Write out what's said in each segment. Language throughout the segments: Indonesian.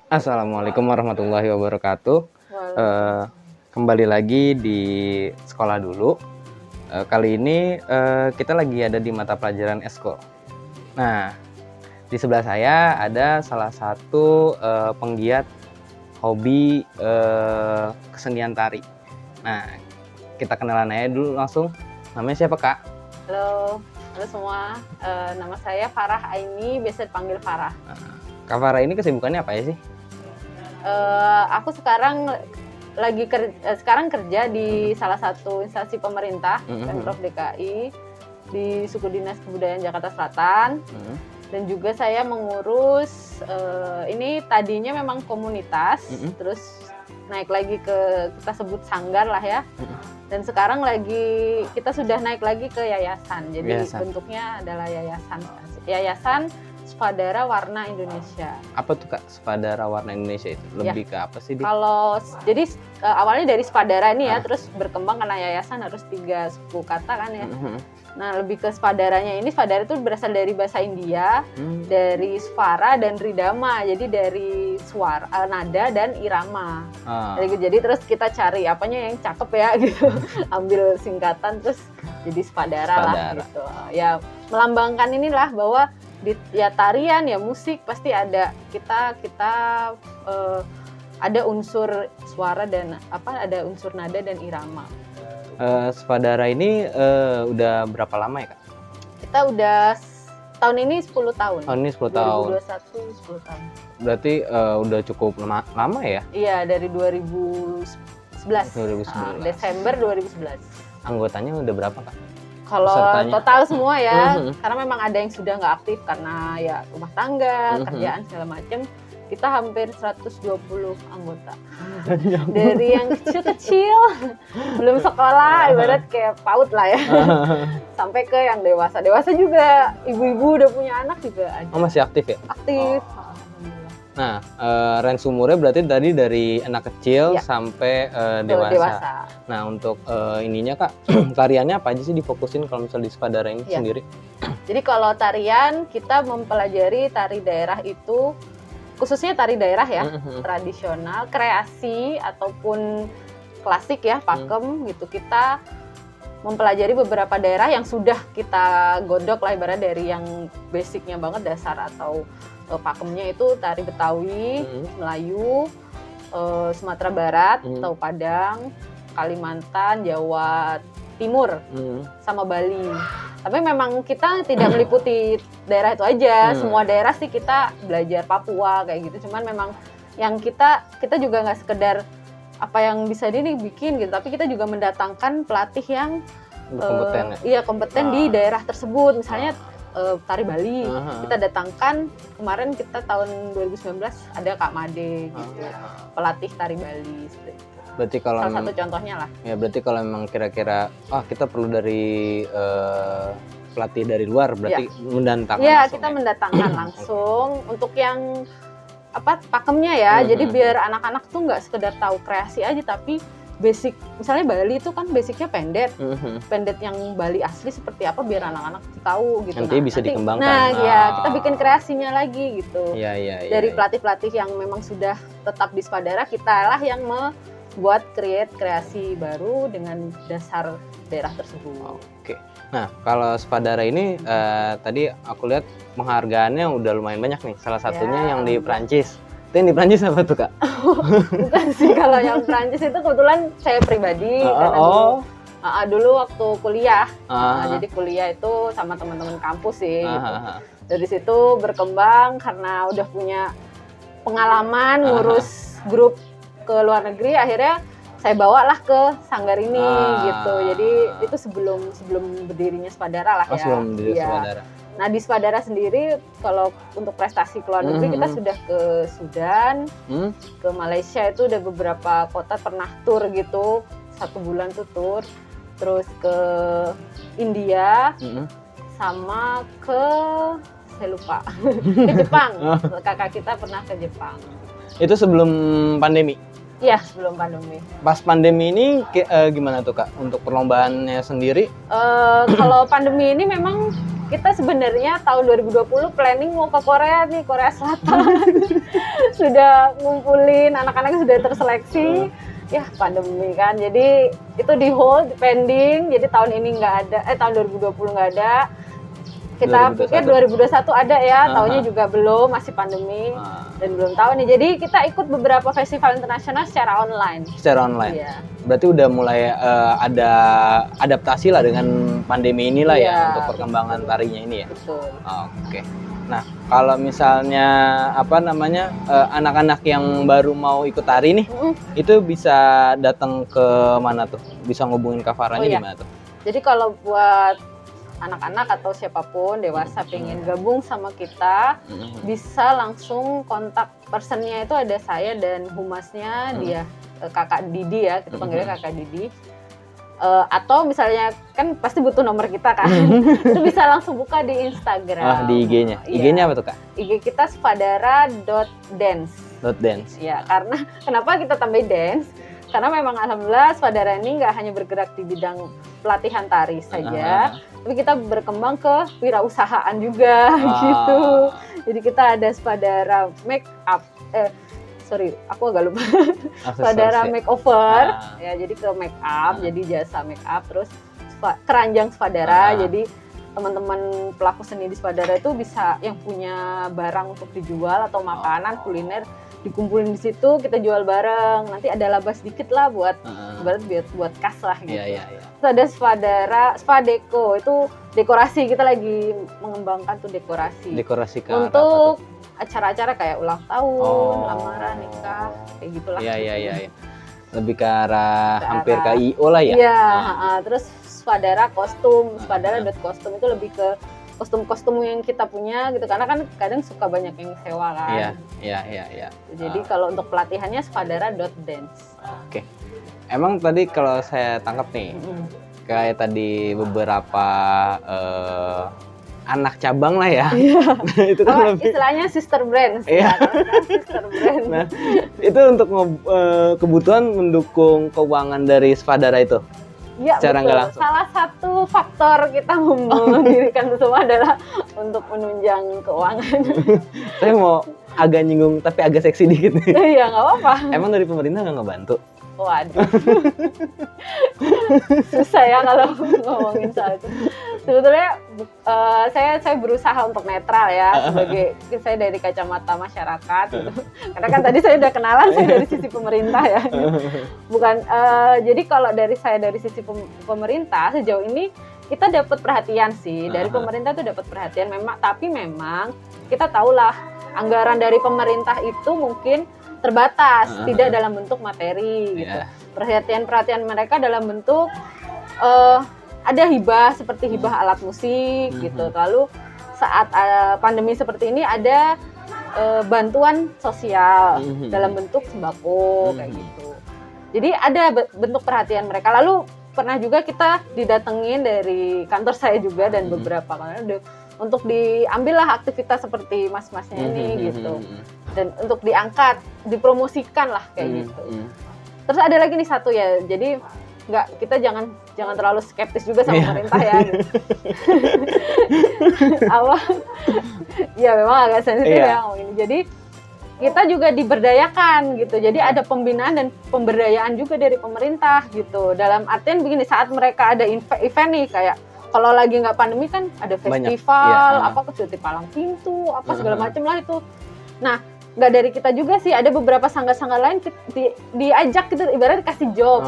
Assalamualaikum warahmatullahi wabarakatuh. Waalaikumsalam. Eh, Kembali lagi di sekolah dulu. Kali ini kita lagi ada di mata pelajaran Eskul. Nah, di sebelah saya ada salah satu penggiat hobi kesenian tari. Nah, kita kenalan aja dulu langsung. Namanya siapa, Kak? Halo semua. Nama saya Farah Aini, biasa dipanggil Farah. Kak Farah ini kesibukannya apa ya sih? Aku sekarang sekarang kerja di salah satu instansi pemerintah, Pemprov DKI, di Suku Dinas Kebudayaan Jakarta Selatan. Dan juga saya mengurus, ini tadinya memang komunitas, terus naik lagi ke kita sebut sanggar lah ya. Dan sekarang kita sudah naik lagi ke yayasan. Jadi bentuknya adalah yayasan Spadara Warna Indonesia. Apa tuh, Kak, Spadara Warna Indonesia itu? Lebih ke apa sih? Jadi awalnya dari Spadara ini ya, terus berkembang karena yayasan harus 3 suku kata kan ya. Nah, lebih ke Spadaranya ini, Spadara itu berasal dari bahasa India, dari Svara dan Ridama. Jadi dari suara, nada dan irama. Jadi terus kita cari apanya yang cakep ya gitu. Ambil singkatan terus jadi Spadara lah gitu. Ya, melambangkan inilah bahwa ya tarian ya musik pasti ada kita ada unsur suara dan ada unsur nada dan irama. Spadara ini udah berapa lama ya, Kak? Kita udah tahun ini 10 tahun. Tahun ini 10 tahun. 2021 10 tahun. Berarti udah cukup lama ya? Iya, dari 2011. Desember 2011. Anggotanya udah berapa, Kak? Kalau total semua ya, karena memang ada yang sudah nggak aktif karena ya rumah tangga, kerjaan segala macam. Kita hampir 120 anggota. Dari yang kecil-kecil, belum sekolah, ibarat kayak PAUD lah ya. Sampai ke yang dewasa. Dewasa juga, ibu-ibu udah punya anak juga ada. Oh, masih aktif ya? Aktif. Nah, range umurnya berarti tadi dari anak kecil sampai dewasa. Nah, untuk ininya, Kak, tariannya apa aja sih difokusin kalau misalnya di Spadara ini sendiri? Jadi kalau tarian, kita mempelajari tari daerah itu, khususnya tari daerah ya, tradisional, kreasi ataupun klasik ya, pakem gitu. Kita mempelajari beberapa daerah yang sudah kita godok lah, ibarat dari yang basicnya banget, dasar atau pakemnya itu tari Betawi, Melayu, Sumatera Barat atau Padang, Kalimantan, Jawa Timur, sama Bali. Tapi memang kita tidak meliputi daerah itu aja, semua daerah sih kita belajar, Papua kayak gitu. Cuman memang yang kita juga nggak sekedar apa yang bisa bikin gitu, tapi kita juga mendatangkan pelatih yang kompeten di daerah tersebut. Misalnya tari Bali, kita datangkan kemarin, kita tahun 2019 ada Kak Made gitu, pelatih tari Bali seperti itu. Berarti kalau salah satu contohnya lah. Ya, berarti kalau memang kira-kira kita perlu dari pelatih dari luar, berarti mendatangkan langsung. Ya, kita mendatangkan langsung untuk yang pakemnya ya. Jadi biar anak-anak tuh nggak sekedar tahu kreasi aja, tapi basic, misalnya Bali itu kan basicnya pendet, pendet yang Bali asli seperti apa, biar anak-anak tahu gitu. Nanti bisa dikembangkan. Nah, ya kita bikin kreasinya lagi gitu. Dari pelatih-pelatih yang memang sudah tetap di Spadara, kita lah yang membuat kreasi baru dengan dasar daerah tersebut. Oke. Nah, kalau Spadara ini tadi aku lihat penghargaannya udah lumayan banyak nih. Salah satunya yang di Prancis. Itu yang di Prancis apa tuh, Kak? Bukan sih, kalau yang Prancis itu kebetulan saya pribadi, karena dulu waktu kuliah, jadi kuliah itu sama teman-teman kampus sih. Gitu. Dari situ berkembang karena udah punya pengalaman ngurus grup ke luar negeri, akhirnya saya bawalah ke sanggar ini gitu. Jadi itu sebelum berdirinya Spadara lah ya. Sebelum berdiri Spadara. Nah, di Spadara sendiri kalau untuk prestasi ke luar negeri, kita sudah ke Sudan, ke Malaysia, itu udah beberapa kota pernah tur gitu, 1 bulan tuh tur, terus ke India, sama saya lupa, ke Jepang. Kakak kita pernah ke Jepang. Itu sebelum pandemi? Iya, sebelum pandemi. Pas pandemi ini gimana tuh Kak untuk perlombaannya sendiri? Kalau pandemi ini memang kita sebenarnya tahun 2020 planning mau ke Korea nih, Korea Selatan. Sudah ngumpulin, anak-anak sudah terseleksi. Ya pandemi kan, jadi itu di hold, pending. Jadi tahun ini nggak ada, tahun 2020 nggak ada. Kita 2021. pikir 2021 ada ya, tahunnya juga belum, masih pandemi dan belum tahu nih. Jadi kita ikut beberapa festival internasional secara online. Secara online. Iya. Berarti udah mulai ada adaptasi lah dengan pandemi inilah ya Iya, untuk perkembangan tarinya ini ya. Betul. Oke. Nah, kalau misalnya anak-anak yang baru mau ikut tari nih, itu bisa datang ke mana tuh? Bisa ngubungin Kak Farahnya iya. gimana tuh? Jadi kalau buat anak-anak atau siapapun dewasa pengen gabung sama kita, bisa langsung kontak personnya itu ada saya dan humasnya dia, Kakak Didi ya, kita panggilnya Kakak Didi. Atau misalnya kan pasti butuh nomor kita kan, itu bisa langsung buka di Instagram. Di IG-nya. Iya. IG-nya apa tuh Kak? IG kita spadara.dance. .dance. Ya, karena kenapa kita tambahin dance? Karena memang alhamdulillah Spadara ini nggak hanya bergerak di bidang pelatihan tari saja, tapi kita berkembang ke wirausahaan juga gitu. Jadi kita ada Spadara make up, aku agak lupa. Spadara makeover, ya jadi ke make up, jadi jasa make up, terus keranjang Spadara, jadi teman-teman pelaku seni di Spadara itu bisa yang punya barang untuk dijual atau makanan kuliner dikumpulin di situ, kita jual bareng, nanti ada laba sedikit lah buat buat kas lah gitu. Iya. Terus ada Spadeko, itu dekorasi, kita lagi mengembangkan tuh dekorasi untuk acara-acara kayak ulang tahun, lamaran, nikah, kayak gitulah. Iya. Lebih ke arah hampir ke IO lah ya. Iya, terus Spadara kostum, Spadara.kostum itu lebih ke kostum-kostum yang kita punya gitu, karena kan kadang suka banyak yang sewa kan. Iya. Jadi kalau untuk pelatihannya Spadara.dance. Oke. Emang tadi kalau saya tangkap nih, kayak tadi beberapa anak cabang lah ya. Itu kan lebih istilahnya sister brand. Iya. Sister brand. Nah, itu untuk kebutuhan mendukung keuangan dari Spadara itu. Ya, secara nggak langsung. Salah satu faktor kita mendirikan semua adalah untuk menunjang keuangan. Saya mau agak nyinggung tapi agak seksi dikit nih. Iya, nggak apa-apa. Emang dari pemerintah nggak ngebantu? Waduh. Susah ya kalau ngomongin soal itu. Sebetulnya saya berusaha untuk netral ya, sebagai saya dari kacamata masyarakat gitu. Karena kan tadi saya udah kenalan, saya dari sisi pemerintah ya. Bukan jadi kalau dari sisi pemerintah sejauh ini kita dapat perhatian sih, dari pemerintah tuh dapat perhatian tapi memang kita tahulah anggaran dari pemerintah itu mungkin terbatas, tidak dalam bentuk materi gitu. Perhatian mereka dalam bentuk ada hibah seperti hibah alat musik gitu. Lalu saat pandemi seperti ini ada bantuan sosial dalam bentuk sembako kayak gitu. Jadi ada bentuk perhatian mereka. Lalu pernah juga kita didatengin dari kantor saya juga dan beberapa kali untuk diambillah aktivitas seperti mas-masnya ini gitu. Dan untuk diangkat, dipromosikan lah kayak gitu. Terus ada lagi nih satu ya, jadi kita jangan terlalu skeptis juga sama pemerintah ya. Gitu. Ya memang agak sensitif ya ngomong ini. Jadi kita juga diberdayakan gitu. Jadi ada pembinaan dan pemberdayaan juga dari pemerintah gitu. Dalam artian begini, saat mereka ada event nih kayak kalau lagi nggak pandemi kan ada festival, kecuti palang pintu, segala macam lah itu. Nah, nggak dari kita juga sih, ada beberapa sanggar-sanggar lain diajak gitu, ibaratnya dikasih job.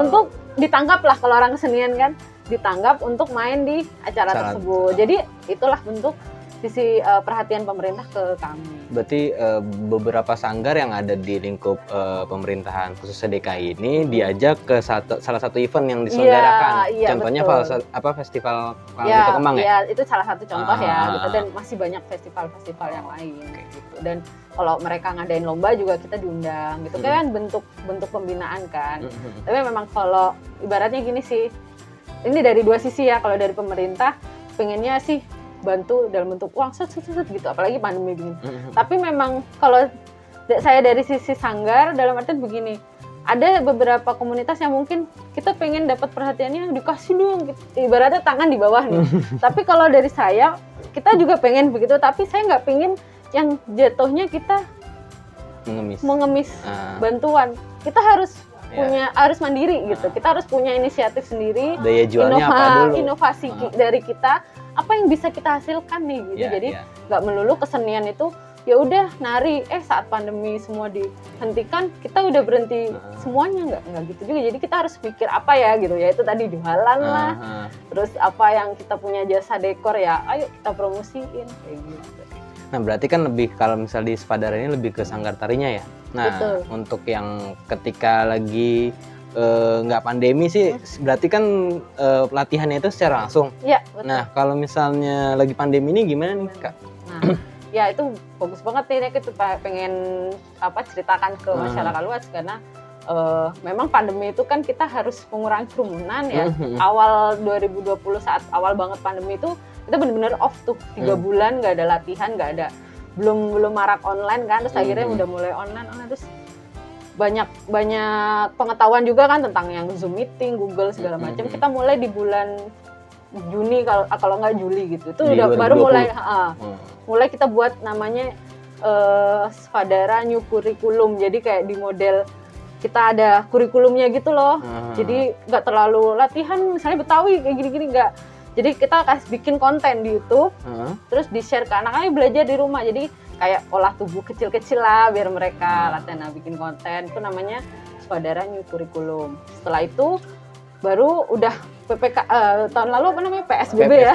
Untuk ditanggap lah, kalau orang kesenian kan ditanggap untuk main di acara tersebut. Jadi itulah bentuk sisi perhatian pemerintah ke kami. Berarti beberapa sanggar yang ada di lingkup pemerintahan khususnya DKI ini diajak ke salah satu event yang diselenggarakan. Contohnya festival Palang Kembang ya? Iya, itu salah satu contoh ya. Gitu. Dan masih banyak festival-festival yang lain. Gitu. Dan kalau mereka ngadain lomba juga kita diundang. Gitu kan bentuk pembinaan kan. Tapi memang kalau ibaratnya gini sih, ini dari dua sisi ya. Kalau dari pemerintah pengennya sih bantu dalam bentuk uang gitu, apalagi pandemi begini. Tapi memang kalau saya dari sisi sanggar dalam artian begini, ada beberapa komunitas yang mungkin kita pengen dapat perhatiannya dikasih dong, gitu. Ibaratnya tangan di bawah nih. Tapi kalau dari saya, kita juga pengen begitu, tapi saya nggak pengen yang jatuhnya kita mengemis bantuan. Kita harus harus mandiri gitu. Kita harus punya inisiatif sendiri. Daya jualnya apa dulu? Inovasi dari kita, apa yang bisa kita hasilkan nih gitu. Jadi nggak melulu kesenian itu ya udah nari, saat pandemi semua dihentikan, kita udah berhenti semuanya, nggak gitu juga. Jadi kita harus pikir apa ya gitu, ya itu tadi jualan lah, terus apa yang kita punya jasa dekor ya, ayo kita promosiin kayak gitu. Nah berarti kan lebih, kalau misal di Spadara ini lebih ke sanggar tarinya ya. Nah betul. Untuk yang ketika lagi nggak pandemi sih, berarti kan latihannya itu secara langsung. Iya, betul. Nah kalau misalnya lagi pandemi ini gimana nih Kak? Nah, ya itu bagus banget nih, kita pengen ceritakan ke masyarakat luas, karena memang pandemi itu kan kita harus mengurangi kerumunan ya. Awal 2020 saat awal banget pandemi itu kita benar-benar off tuh 3 bulan, nggak ada latihan, nggak ada, belum marak online kan, terus akhirnya udah mulai online, terus banyak pengetahuan juga kan tentang yang Zoom meeting, Google segala macam. Kita mulai di bulan Juni kalau nggak Juli gitu, itu udah 2020. Baru mulai kita buat namanya Spadara New Curriculum. Jadi kayak di model kita ada kurikulumnya gitu loh. Jadi nggak terlalu latihan misalnya Betawi kayak gini-gini, nggak. Jadi kita kasih bikin konten di YouTube, terus di-share ke anak-anak belajar di rumah. Jadi kayak olah tubuh kecil-kecil lah biar mereka latihan bikin konten. Itu namanya Spadara New Curriculum. Setelah itu baru udah tahun lalu apa namanya PSBB ya.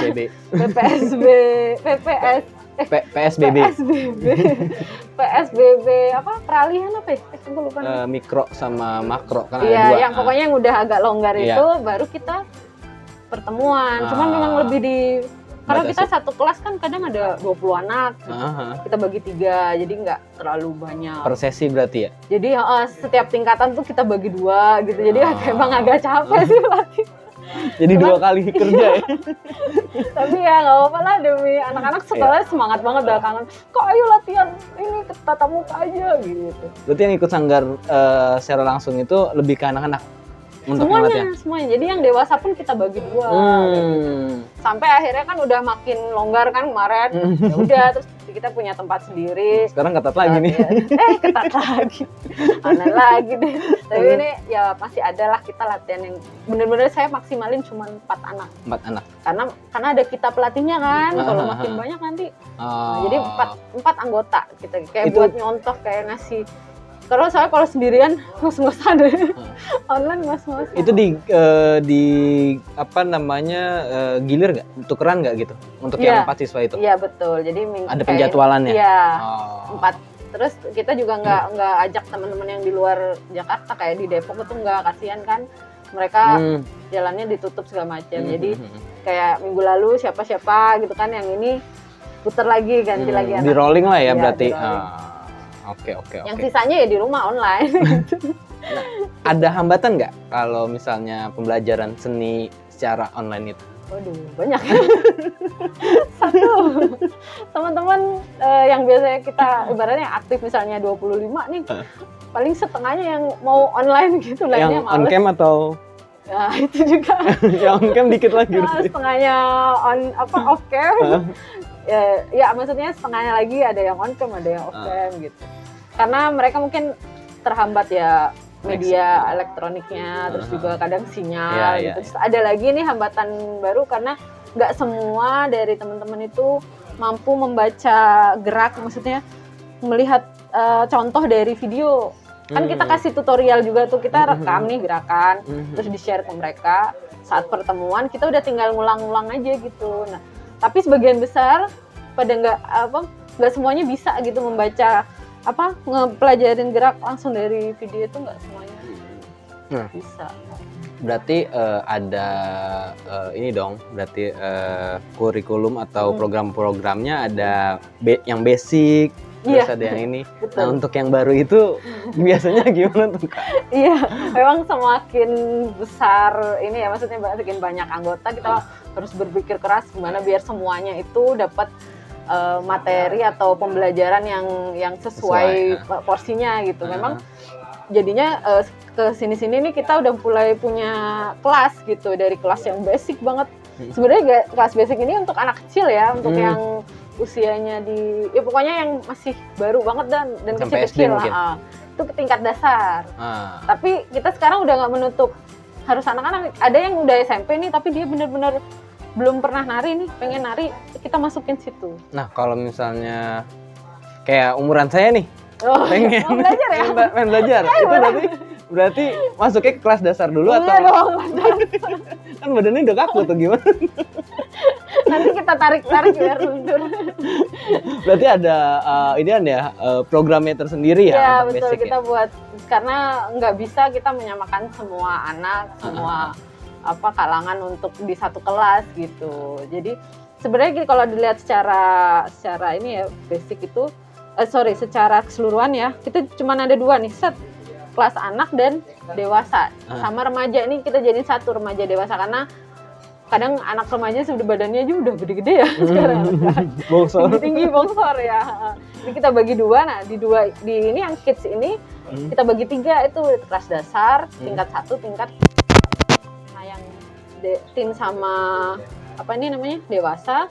PSBB apa peralihan apa ya? Gue lupa. Mikro sama makro kan ada dua. Iya, yang pokoknya yang udah agak longgar itu baru kita pertemuan. Cuman memang lebih karena kita satu kelas kan kadang ada 20 anak, kita bagi 3, jadi nggak terlalu banyak. Per sesi berarti ya? Jadi setiap tingkatan tuh kita bagi 2 gitu, jadi emang agak capek sih pelatih. Jadi 2 kali kerja ya? Tapi ya nggak apa-apa lah, demi anak-anak sekolah semangat banget, udah kangen. Kok ayo latihan ini tatap muka aja gitu. Berarti yang ikut sanggar secara langsung itu lebih ke anak-anak? Semuanya. Jadi yang dewasa pun kita bagi 2. Gitu. Sampai akhirnya kan udah makin longgar kan kemarin. Ya udah, terus kita punya tempat sendiri. Sekarang ketat lagi nih. Ketat lagi. Aneh lagi deh. Tapi ini ya masih ada lah kita latihan yang bener-bener saya maksimalin cuma 4 anak. 4 anak. Karena ada kita pelatihnya kan. Kalau makin banyak nanti. Jadi 4 anggota kita kayak itu, buat nyontoh kayak ngasih. Kalau sendirian ngos-ngosan deh. Online ngos-ngosan. Itu di apa namanya gilir nggak? Tukeran nggak gitu? Untuk yang 4 siswa itu? Iya betul. Jadi ada penjadwalannya? Iya. 4. Terus kita juga nggak ajak teman-teman yang di luar Jakarta, kayak di Depok itu nggak, kasihan kan. Mereka jalannya ditutup segala macam. Jadi kayak minggu lalu siapa-siapa gitu kan, yang ini putar lagi, ganti lagi anak. Di rolling lah ya berarti. Oke. Yang sisanya ya di rumah online. Nah, ada hambatan nggak kalau misalnya pembelajaran seni secara online itu? Waduh, banyak. Satu, teman-teman yang biasanya kita ibaratnya aktif misalnya 25 nih, paling setengahnya yang mau online gitu, lainnya males. Yang on cam atau? Ya itu juga. Yang on cam dikit lagi. Setengahnya off cam. Ya maksudnya setengahnya lagi ada yang on cam, ada yang off cam gitu. Karena mereka mungkin terhambat ya media elektroniknya, terus juga kadang sinyal gitu. Terus ada lagi nih hambatan baru, karena nggak semua dari teman-teman itu mampu membaca gerak, maksudnya melihat contoh dari video. Kan kita kasih tutorial juga tuh, kita rekam nih gerakan, terus di-share ke mereka. Saat pertemuan kita udah tinggal ngulang-ngulang aja gitu. Nah, tapi sebagian besar pada nggak semuanya bisa gitu membaca ngepelajarin gerak langsung dari video, itu nggak semuanya bisa. Berarti ada ini dong, berarti kurikulum atau program-programnya ada yang basic, terus ada yang ini. Betul. Nah untuk yang baru itu biasanya gimana tuh Kak? Iya, memang semakin besar ini ya, maksudnya semakin banyak anggota, kita harus berpikir keras gimana biar semuanya itu dapat materi atau pembelajaran yang sesuai porsinya gitu. Memang jadinya ke sini-sini nih kita udah mulai punya kelas gitu, dari kelas yang basic banget. Sebenarnya kelas basic ini untuk anak kecil ya, untuk yang usianya ya pokoknya yang masih baru banget dan kecil-kecil lah. Itu ke tingkat dasar. Tapi kita sekarang udah nggak menutup harus anak-anak. Ada yang udah SMP nih tapi dia bener-bener belum pernah nari nih, pengen nari, kita masukin situ. Nah, kalau misalnya kayak umuran saya nih, pengen mau belajar ya? Pengen belajar. Itu berarti masuknya ke kelas dasar dulu atau? Iya dong. Kan badannya udah kaku tuh, gimana? Nanti kita tarik-tarik biar luntur. Berarti ada programnya tersendiri ya? Iya untuk betul, basic kita buat, karena nggak bisa kita menyamakan semua anak, semua kalangan untuk di satu kelas gitu. Jadi sebenarnya kalau dilihat secara ini ya, basic itu secara keseluruhan ya, kita cuma ada 2 nih, kelas anak dan dewasa. Sama remaja ini kita jadiin satu, remaja dewasa, karena kadang anak remaja sudah badannya aja udah gede-gede ya sekarang. Tinggi bongsor ya. Jadi kita bagi 2. Nah, di ini yang kids ini kita bagi 3, itu kelas dasar, tingkat 1, tingkat yang teen sama dewasa.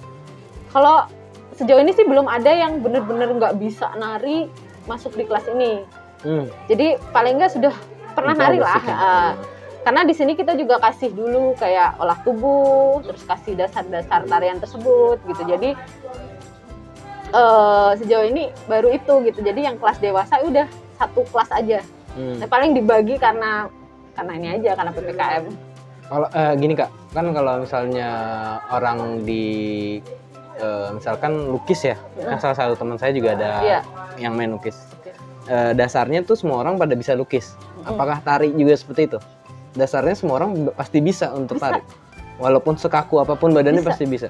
Kalau sejauh ini sih belum ada yang benar-benar nggak bisa nari masuk di kelas ini. Jadi paling nggak sudah pernah nari lah. Karena di sini kita juga kasih dulu kayak olah tubuh, terus kasih dasar-dasar tarian tersebut gitu. Jadi sejauh ini baru itu gitu. Jadi yang kelas dewasa udah satu kelas aja. Nah, paling dibagi karena ini aja, karena PPKM. Kalau gini Kak, kan kalau misalnya orang di misalkan lukis ya, kan salah satu teman saya juga ada yang main lukis. Dasarnya tuh semua orang pada bisa lukis. Apakah tari juga seperti itu? Dasarnya semua orang pasti bisa untuk tari. Walaupun sekaku apapun badannya pasti bisa.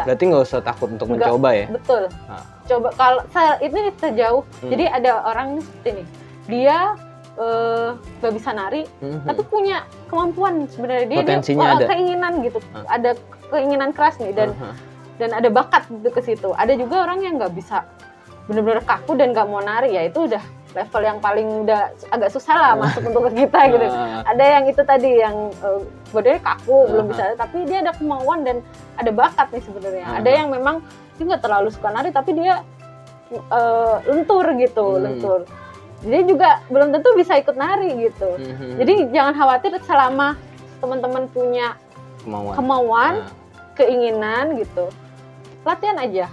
Berarti nggak usah takut untuk mencoba ya? Betul. Coba kalau ini sejauh. Jadi ada orang seperti ini, dia gak bisa nari, tapi punya kemampuan sebenarnya, dia keinginan gitu, ada keinginan keras nih dan ada bakat gitu ke situ. Ada juga orang yang nggak bisa, benar-benar kaku dan nggak mau nari, ya itu udah level yang paling udah agak susah lah masuk untuk ke kita gitu. Ada yang itu tadi yang badannya kaku, belum bisa, tapi dia ada kemauan dan ada bakat nih sebenarnya. Ada yang memang dia nggak terlalu suka nari, tapi dia lentur gitu, lentur. Jadi juga belum tentu bisa ikut nari gitu. Jadi jangan khawatir selama teman-teman punya kemauan, keinginan gitu. Latihan aja.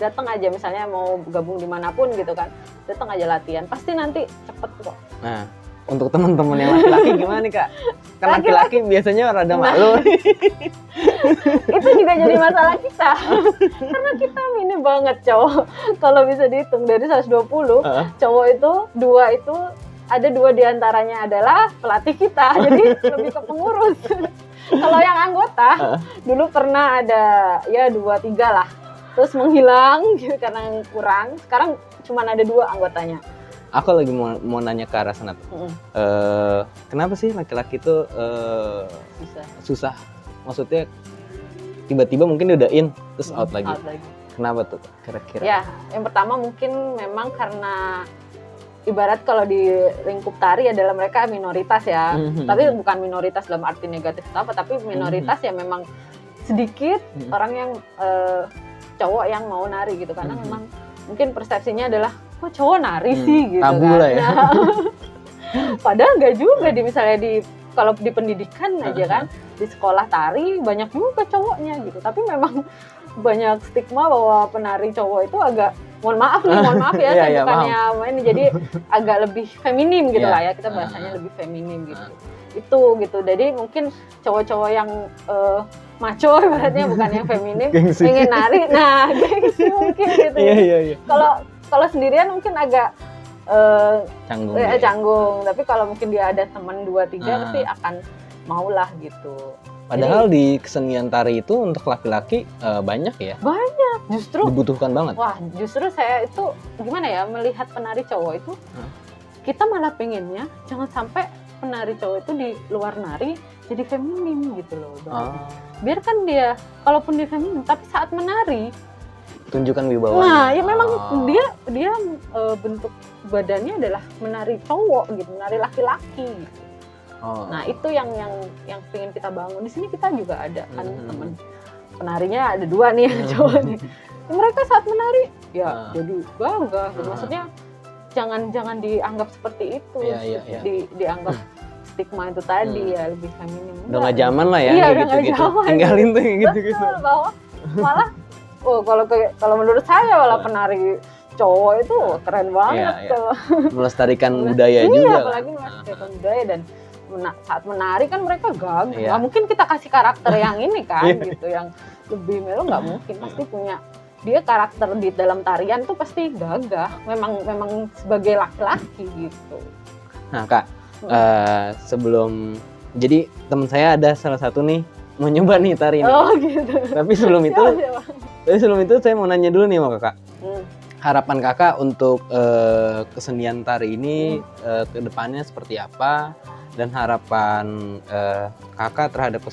Datang aja, misalnya mau gabung dimanapun gitu kan. Datang aja latihan. Pasti nanti cepet kok. Nah, untuk teman-teman yang laki-laki gimana nih Kak? Kan laki-laki biasanya rada malu. Itu juga jadi masalah kita. Karena kita minim banget cowok. Kalau bisa dihitung dari 120, cowok itu 2 itu ada 2 diantaranya adalah pelatih kita. Jadi lebih ke pengurus. Kalau yang anggota, dulu pernah ada ya 2-3 lah. Terus menghilang gitu karena kurang. Sekarang cuma ada 2 anggotanya. Aku lagi mau nanya ke arah sana tuh. Kenapa sih laki-laki itu susah? Maksudnya tiba-tiba mungkin udah in terus out lagi. Kenapa tuh kira-kira? Ya, yang pertama mungkin memang karena ibarat kalau di lingkup tari adalah mereka minoritas ya. Tapi bukan minoritas dalam arti negatif atau apa, tapi minoritas ya memang sedikit orang yang cowok yang mau nari gitu, karena memang mungkin persepsinya adalah kok cowok nari sih gitu tabu kan. lah ya. Padahal nggak juga misalnya kalau di pendidikan aja kan, di sekolah tari banyak juga cowoknya gitu. Tapi memang banyak stigma bahwa penari cowok itu agak, mohon maaf ya, saya bukannya main, jadi agak lebih feminim gitu lah ya, kita bahasanya lebih feminim gitu. Itu gitu. Jadi mungkin cowok-cowok yang macho ibaratnya, bukan yang feminim, pengen nari, nah gengsi mungkin gitu. Kalau sendirian mungkin agak canggung. Tapi kalau mungkin dia ada teman 2-3 pasti akan maulah gitu. Padahal di kesenian tari itu untuk laki-laki banyak ya? Banyak, justru dibutuhkan banget. Wah, justru saya itu gimana ya, melihat penari cowok itu, kita malah pengennya jangan sampai penari cowok itu di luar nari jadi feminim gitu loh. Biarkan dia, kalaupun dia feminim, tapi saat menari tunjukkan wibawanya. Nah, ya memang dia bentuk badannya adalah menari cowok gitu, menari laki-laki. Nah, itu yang pengen kita bangun. Di sini kita juga ada kan teman penarinya ada 2 nih cowok nih. Mereka saat menari ya jadi gagah. Maksudnya jangan dianggap seperti itu. Dianggap stigma itu tadi ya lebih feminim. Udah nggak zaman lah ya, iya, gitu-gitu. Tinggalin tuh gitu-gitu. Betul, bahwa malah kalau menurut saya malah penari cowok itu keren banget kalau melestarikan budaya juga. Apalagi melestarikan budaya dan saat menari kan mereka gagah. Nggak mungkin kita kasih karakter yang ini kan gitu, yang lebih melo nggak mungkin. Pasti punya dia karakter di dalam tarian tuh pasti gagah. Memang sebagai laki-laki gitu. Nah Kak, sebelum jadi teman saya ada salah satu nih mau nyoba nih tari ini. Oh gitu. Tapi sebelum itu saya mau nanya dulu nih sama Kakak. Harapan Kakak untuk kesenian tari ini ke depannya seperti apa, dan harapan Kakak terhadap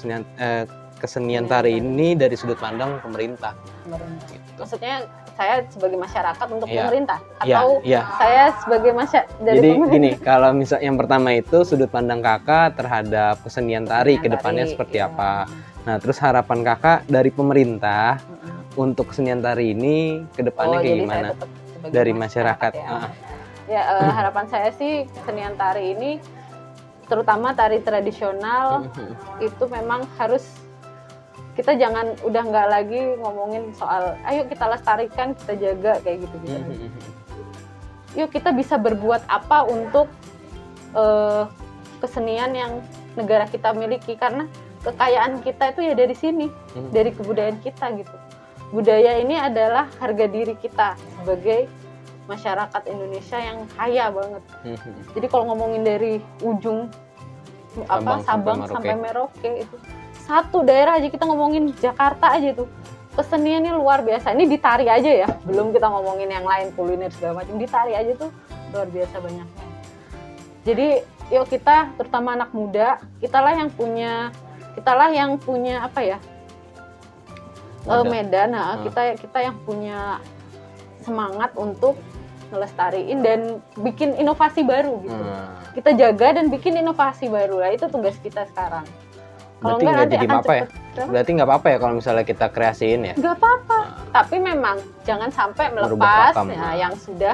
kesenian tari ini dari sudut pandang pemerintah. Gitu. Maksudnya saya sebagai masyarakat untuk pemerintah atau saya sebagai dari jadi gini, kalau misal yang pertama itu sudut pandang Kakak terhadap kesenian tari ke depannya seperti apa. Nah, terus harapan Kakak dari pemerintah untuk kesenian tari ini ke depannya kayak gimana? Dari masyarakat. Harapan saya sih kesenian tari ini terutama tari tradisional itu memang harus kita udah nggak lagi ngomongin soal ayo kita lestarikan, kita jaga kayak gitu. Yuk kita bisa berbuat apa untuk kesenian yang negara kita miliki, karena kekayaan kita itu ya dari sini, dari kebudayaan kita gitu. Budaya ini adalah harga diri kita sebagai masyarakat Indonesia yang kaya banget. Jadi kalau ngomongin dari ujung Sabang sampai Merauke itu satu daerah aja, kita ngomongin Jakarta aja tuh keseniannya luar biasa. Ini di tari aja ya, belum kita ngomongin yang lain kuliner segala macam. Di tari aja tuh luar biasa banyaknya. Jadi yuk kita, terutama anak muda, kitalah yang punya apa ya, medan. Kita yang punya semangat untuk ngelestariin dan bikin inovasi baru gitu. Kita jaga dan bikin inovasi baru lah, itu tugas kita sekarang. Kalau berarti nggak jadi apa ya? Berarti nggak apa-apa ya kalau misalnya kita kreasiin ya? Nggak apa-apa, tapi memang jangan sampai melepas yang sudah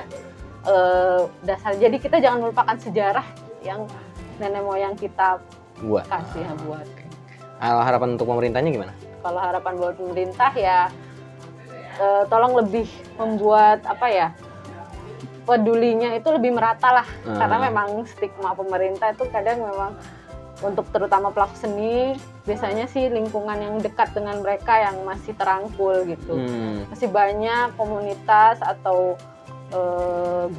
dasar. Jadi kita jangan melupakan sejarah yang nenek moyang kita buat. Harapan untuk pemerintahnya gimana? Kalau harapan buat pemerintah ya tolong lebih membuat pedulinya itu lebih merata lah. Karena memang stigma pemerintah itu kadang memang untuk terutama pelaku seni biasanya sih lingkungan yang dekat dengan mereka yang masih terangkul gitu. Masih banyak komunitas atau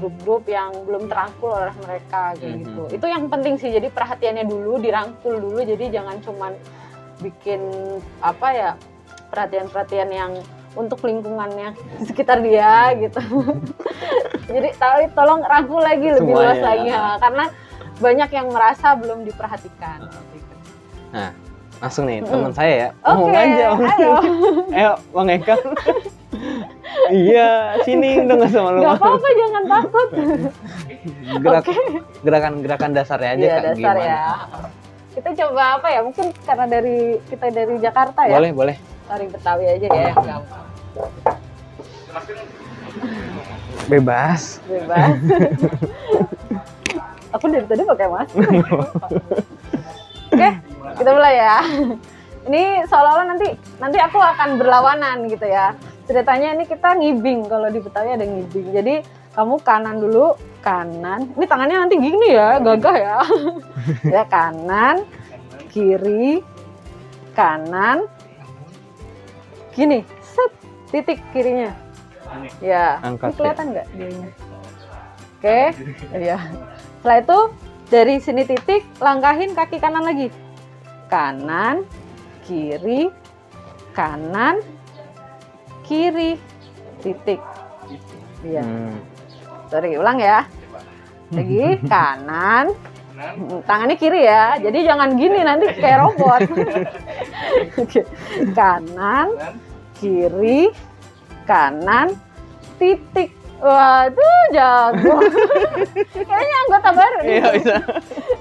grup-grup yang belum terangkul oleh mereka kayak gitu. Itu yang penting sih, jadi perhatiannya dulu, dirangkul dulu, jadi jangan cuman bikin perhatian-perhatian yang untuk lingkungannya sekitar dia gitu. Jadi tolong rangkul lagi lebih luas lagi karena banyak yang merasa belum diperhatikan. Nah, langsung nih teman saya ya, ngomong aja. Ayo Bang Eka. Iya, sini udah nggak sama lu. Gak apa-apa, jangan takut. Gerakan dasarnya aja Kak, dasar gimana? Ya. Kita coba mungkin karena kita dari Jakarta ya. Boleh. Tari Betawi aja ya yang gampang. Bebas. Aku dari tadi pakai masker. Oke, kita mulai ya. Ini seolah-olah nanti aku akan berlawanan gitu ya. Ceritanya ini kita ngibing, kalau di Betawi ada ngibing. Jadi kamu kanan dulu, kanan. Ini tangannya nanti gini ya, gagah ya. Ya kanan, kiri, kanan, gini, set, titik kirinya. Ya, angkat, ini kelihatan nggak dianya? Oke, ya. Setelah itu dari sini titik, langkahin kaki kanan lagi. Kanan, kiri, kanan, kiri, titik. Iya. Sorry, ulang ya. Lagi kanan, tangannya kiri ya. Jadi jangan gini nanti kayak robot. Oke. Kanan, kiri, kanan, titik. Waduh, jago. Kayaknya anggota baru nih. Iya, bisa.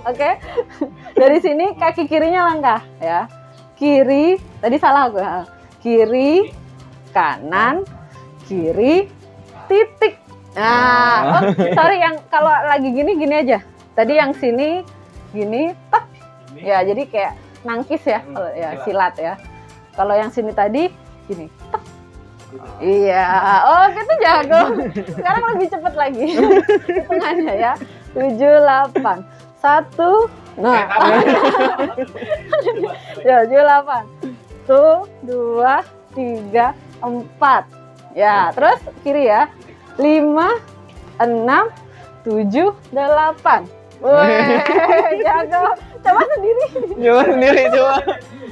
Oke. Dari sini kaki kirinya langkah ya. Kiri, tadi salah gue. Kiri, kanan, kiri, titik. Nah, sorry yang kalau lagi gini aja. Tadi yang sini gini, tak. Ya, jadi kayak nangkis ya, kalau ya silat ya. Kalau yang sini tadi gini, tak. Iya, oh gitu jago. Sekarang lebih cepet lagi. Hitungannya ya. 7, 8. 1, nah. Ya, 7, 8. 1, 2, 3, 4. Ya, terus kiri ya. 5, 6, 7, 8. Wih, jago. Coba sendiri. Coba.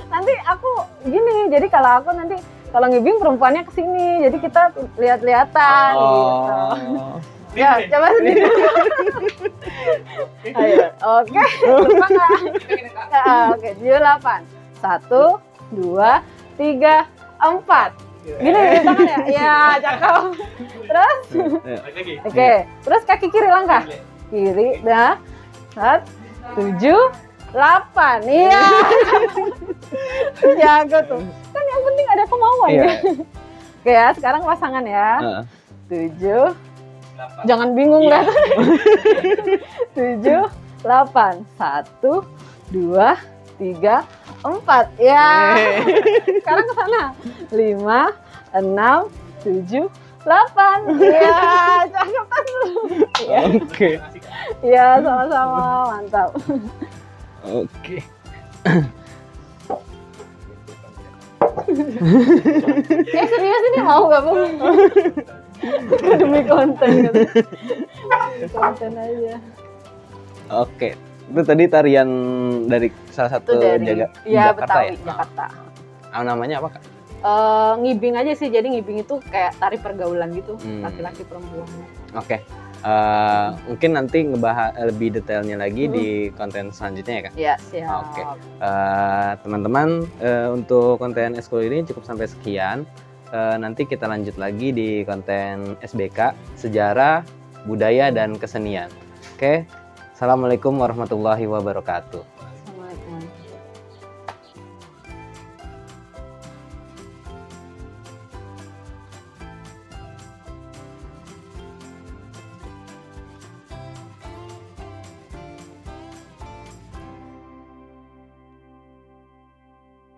Nanti aku gini, jadi kalau aku nanti kalau ngibing perempuannya kesini, jadi kita lihat-lihatan gitu. Ya, coba sendiri. Ayo, oke. Lupa nggak? Oke, 7, 8. 1, 2, 3, 4. Gini tangan ya? Ya, cakep. Terus? Oke, terus kaki kiri langkah. Kiri, dah. 7, 8. Iya. Jago tuh. Kan yang penting ada kemauan ya. Oke ya, sekarang pasangan ya. 7. Jangan bingung lah. 7, 8. 1, 2, 3, 4. Ya. Sekarang ke sana. 5, 6, 7, 8. Iya, cakep kan? Oke. Iya, sama-sama. Mantap. Oke. Serius ini mau gabung? Demi konten gitu. Konten aja. Oke. Itu tadi tarian dari salah satu Iya, Jakarta Betawi, ya? Jakarta. Namanya apa, Kak? Ngibing aja sih, jadi ngibing itu kayak tari pergaulan gitu, laki-laki perempuan. Oke. Mungkin nanti ngebahas lebih detailnya lagi di konten selanjutnya ya, Kak? Iya, siap. Oke. Teman-teman, untuk konten eskul ini cukup sampai sekian. Nanti kita lanjut lagi di konten SBK, Sejarah, Budaya, dan Kesenian. Oke. Assalamualaikum warahmatullahi wabarakatuh.